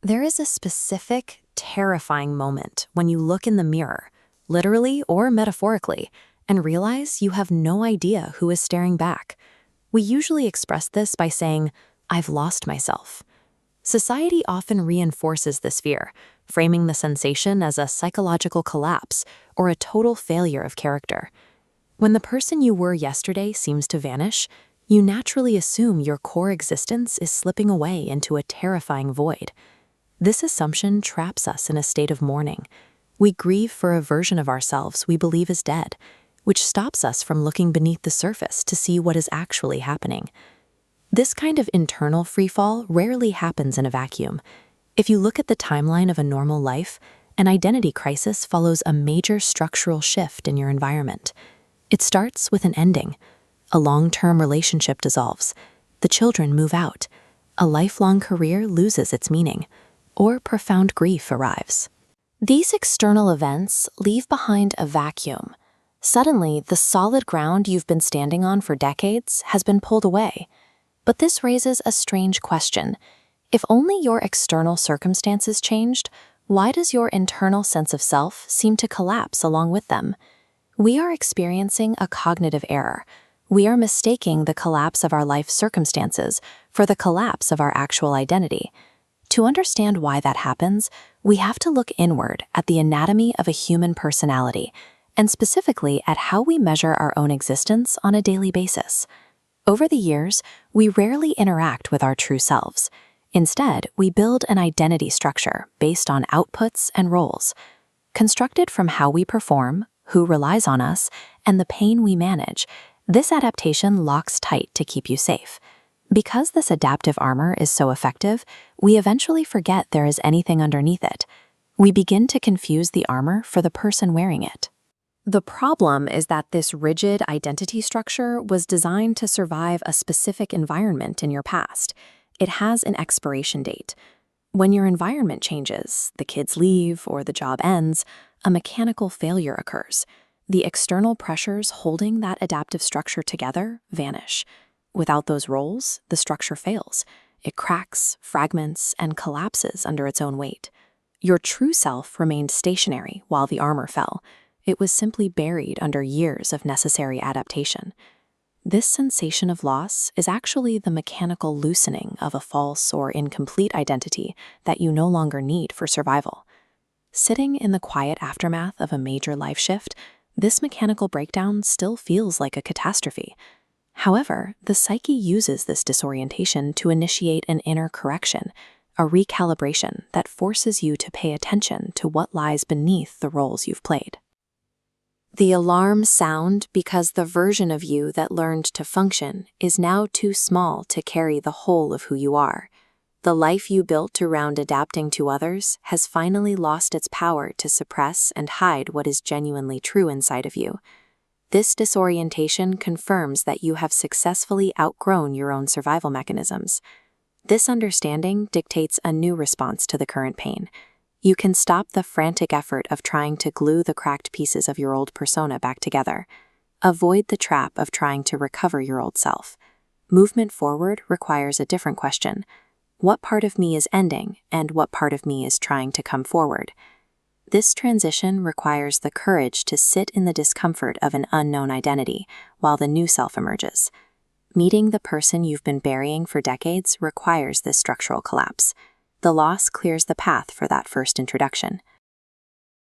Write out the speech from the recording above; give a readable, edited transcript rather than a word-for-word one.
There is a specific, terrifying moment when you look in the mirror, literally or metaphorically, and realize you have no idea who is staring back. We usually express this by saying, "I've lost myself." Society often reinforces this fear, framing the sensation as a psychological collapse or a total failure of character. When the person you were yesterday seems to vanish, you naturally assume your core existence is slipping away into a terrifying void. This assumption traps us in a state of mourning. We grieve for a version of ourselves we believe is dead, which stops us from looking beneath the surface to see what is actually happening. This kind of internal freefall rarely happens in a vacuum. If you look at the timeline of a normal life, an identity crisis follows a major structural shift in your environment. It starts with an ending. A long-term relationship dissolves. The children move out. A lifelong career loses its meaning, or profound grief arrives. These external events leave behind a vacuum. Suddenly, the solid ground you've been standing on for decades has been pulled away. But this raises a strange question. If only your external circumstances changed, why does your internal sense of self seem to collapse along with them? We are experiencing a cognitive error. We are mistaking the collapse of our life circumstances for the collapse of our actual identity. To understand why that happens, we have to look inward at the anatomy of a human personality, and specifically at how we measure our own existence on a daily basis. Over the years, we rarely interact with our true selves. Instead, we build an identity structure based on outputs and roles. Constructed from how we perform, who relies on us, and the pain we manage, this adaptation locks tight to keep you safe. Because this adaptive armor is so effective, we eventually forget there is anything underneath it. We begin to confuse the armor for the person wearing it. The problem is that this rigid identity structure was designed to survive a specific environment in your past. It has an expiration date. When your environment changes, the kids leave or the job ends, a mechanical failure occurs. The external pressures holding that adaptive structure together vanish. Without those roles, the structure fails. It cracks, fragments, and collapses under its own weight. Your true self remained stationary while the armor fell. It was simply buried under years of necessary adaptation. This sensation of loss is actually the mechanical loosening of a false or incomplete identity that you no longer need for survival. Sitting in the quiet aftermath of a major life shift, this mechanical breakdown still feels like a catastrophe. However, the psyche uses this disorientation to initiate an inner correction, a recalibration that forces you to pay attention to what lies beneath the roles you've played. The alarms sound because the version of you that learned to function is now too small to carry the whole of who you are. The life you built around adapting to others has finally lost its power to suppress and hide what is genuinely true inside of you. This disorientation confirms that you have successfully outgrown your own survival mechanisms. This understanding dictates a new response to the current pain. You can stop the frantic effort of trying to glue the cracked pieces of your old persona back together. Avoid the trap of trying to recover your old self. Movement forward requires a different question. What part of me is ending, and what part of me is trying to come forward? This transition requires the courage to sit in the discomfort of an unknown identity while the new self emerges. Meeting the person you've been burying for decades requires this structural collapse. The loss clears the path for that first introduction.